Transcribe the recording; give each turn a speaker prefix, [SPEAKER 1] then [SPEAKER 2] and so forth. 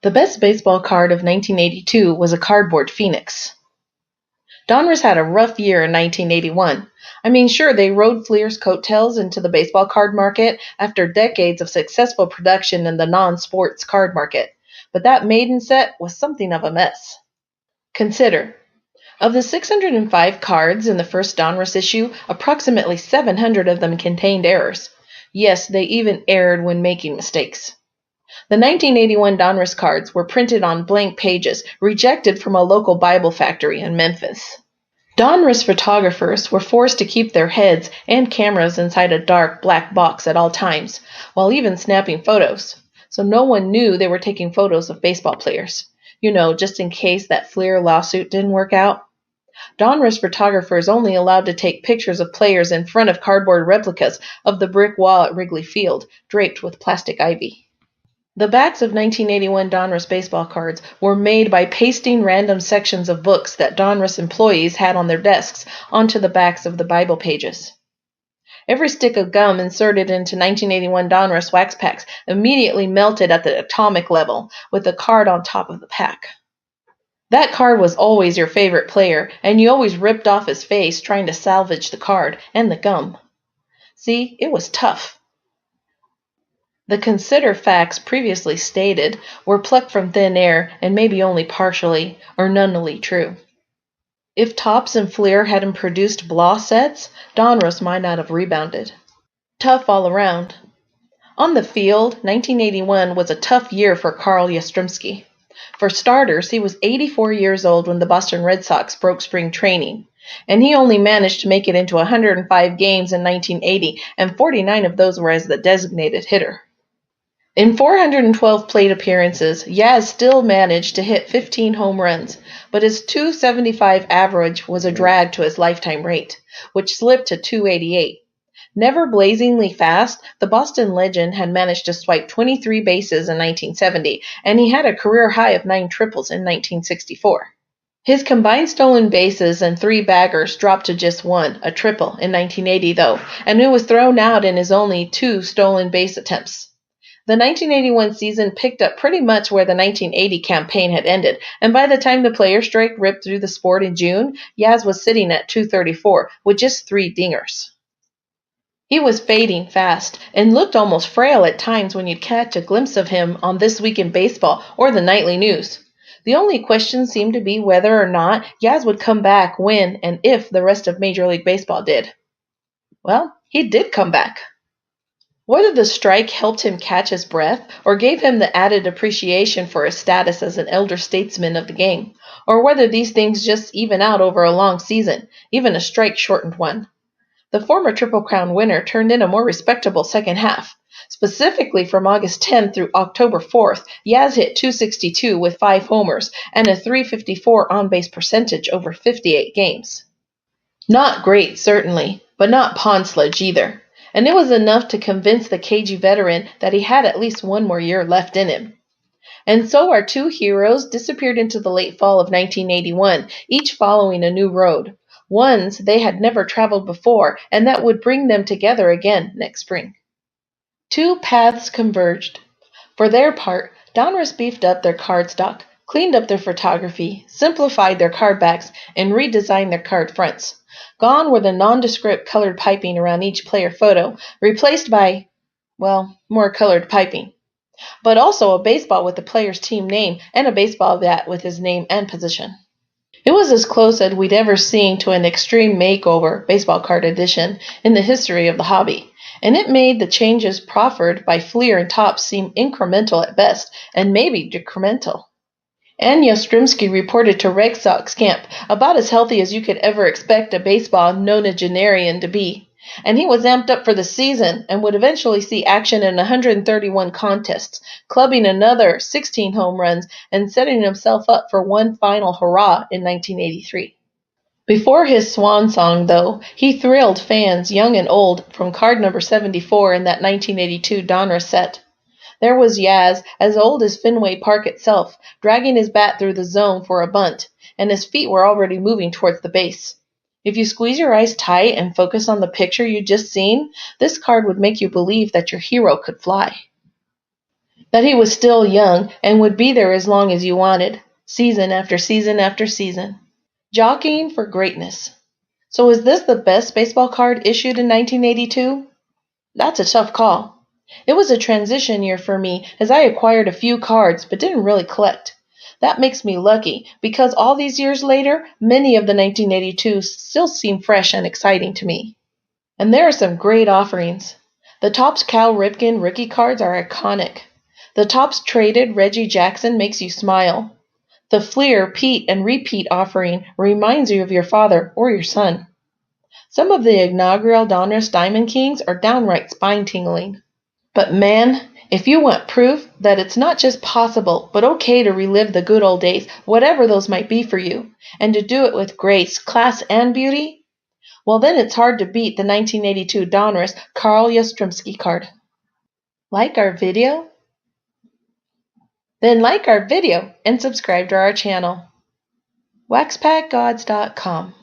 [SPEAKER 1] The best baseball card of 1982 was a cardboard phoenix. Donruss had a rough year in 1981. Sure, they rode Fleer's coattails into the baseball card market after decades of successful production in the non-sports card market, but that maiden set was something of a mess. Consider, of the 605 cards in the first Donruss issue, approximately 700 of them contained errors. Yes, they even erred when making mistakes. The 1981 Donruss cards were printed on blank pages, rejected from a local Bible factory in Memphis. Donruss photographers were forced to keep their heads and cameras inside a dark, black box at all times, while even snapping photos, so no one knew they were taking photos of baseball players. Just in case that Fleer lawsuit didn't work out. Donruss photographers only allowed to take pictures of players in front of cardboard replicas of the brick wall at Wrigley Field, draped with plastic ivy. The backs of 1981 Donruss baseball cards were made by pasting random sections of books that Donruss employees had on their desks onto the backs of the Bible pages. Every stick of gum inserted into 1981 Donruss wax packs immediately melted at the atomic level, with the card on top of the pack. That card was always your favorite player, and you always ripped off his face trying to salvage the card and the gum. See, it was tough. The consider facts previously stated were plucked from thin air and maybe only partially or nominally true. If Topps and Fleer hadn't produced Blah sets, Donruss might not have rebounded. Tough all around. On the field, 1981 was a tough year for Carl Yastrzemski. For starters, he was 84 years old when the Boston Red Sox broke spring training, and he only managed to make it into 105 games in 1980, and 49 of those were as the designated hitter. In 412 plate appearances, Yaz still managed to hit 15 home runs, but his .275 average was a drag to his lifetime rate, which slipped to .288. Never blazingly fast, the Boston legend had managed to swipe 23 bases in 1970, and he had a career high of 9 triples in 1964. His combined stolen bases and 3 baggers dropped to just 1, a triple, in 1980 though, and it was thrown out in his only 2 stolen base attempts. The 1981 season picked up pretty much where the 1980 campaign had ended, and by the time the player strike ripped through the sport in June, Yaz was sitting at .234 with just 3 dingers. He was fading fast and looked almost frail at times when you'd catch a glimpse of him on This Week in Baseball or the nightly news. The only question seemed to be whether or not Yaz would come back when and if the rest of Major League Baseball did. Well, he did come back. Whether the strike helped him catch his breath or gave him the added appreciation for his status as an elder statesman of the game, or whether these things just even out over a long season, even a strike-shortened one. The former Triple Crown winner turned in a more respectable second half. Specifically from August 10th through October 4th, Yaz hit .262 with 5 homers and a .354 on-base percentage over 58 games. Not great, certainly, but not pond sludge either. And it was enough to convince the cagey veteran that he had at least one more year left in him. And so our 2 heroes disappeared into the late fall of 1981, each following a new road, ones they had never traveled before, and that would bring them together again next spring. 2 paths converged. For their part, Donruss beefed up their cardstock, cleaned up their photography, simplified their card backs, and redesigned their card fronts. Gone were the nondescript colored piping around each player photo, replaced by, more colored piping. But also a baseball with the player's team name and a baseball bat with his name and position. It was as close as we'd ever seen to an extreme makeover baseball card edition in the history of the hobby, and it made the changes proffered by Fleer and Topps seem incremental at best, and maybe decremental. And Yastrzemski reported to Red Sox camp about as healthy as you could ever expect a baseball nonagenarian to be, and he was amped up for the season and would eventually see action in 131 contests, clubbing another 16 home runs and setting himself up for one final hurrah in 1983. Before his swan song, though, he thrilled fans, young and old, from card number 74 in that 1982 Donruss set. There was Yaz, as old as Fenway Park itself, dragging his bat through the zone for a bunt, and his feet were already moving towards the base. If you squeeze your eyes tight and focus on the picture you just seen, this card would make you believe that your hero could fly. That he was still young and would be there as long as you wanted, season after season after season. Jockeying for greatness. So is this the best baseball card issued in 1982? That's a tough call. It was a transition year for me as I acquired a few cards but didn't really collect. That makes me lucky because all these years later, many of the 1982s still seem fresh and exciting to me. And there are some great offerings. The Topps Cal Ripken rookie cards are iconic. The Topps traded Reggie Jackson makes you smile. The Fleer Pete and Repeat offering reminds you of your father or your son. Some of the inaugural Donruss Diamond Kings are downright spine-tingling. But man, if you want proof that it's not just possible, but okay to relive the good old days, whatever those might be for you, and to do it with grace, class, and beauty, well then it's hard to beat the 1982 Donruss Carl Yastrzemski card. Like our video? Then like our video and subscribe to our channel. WaxPackGods.com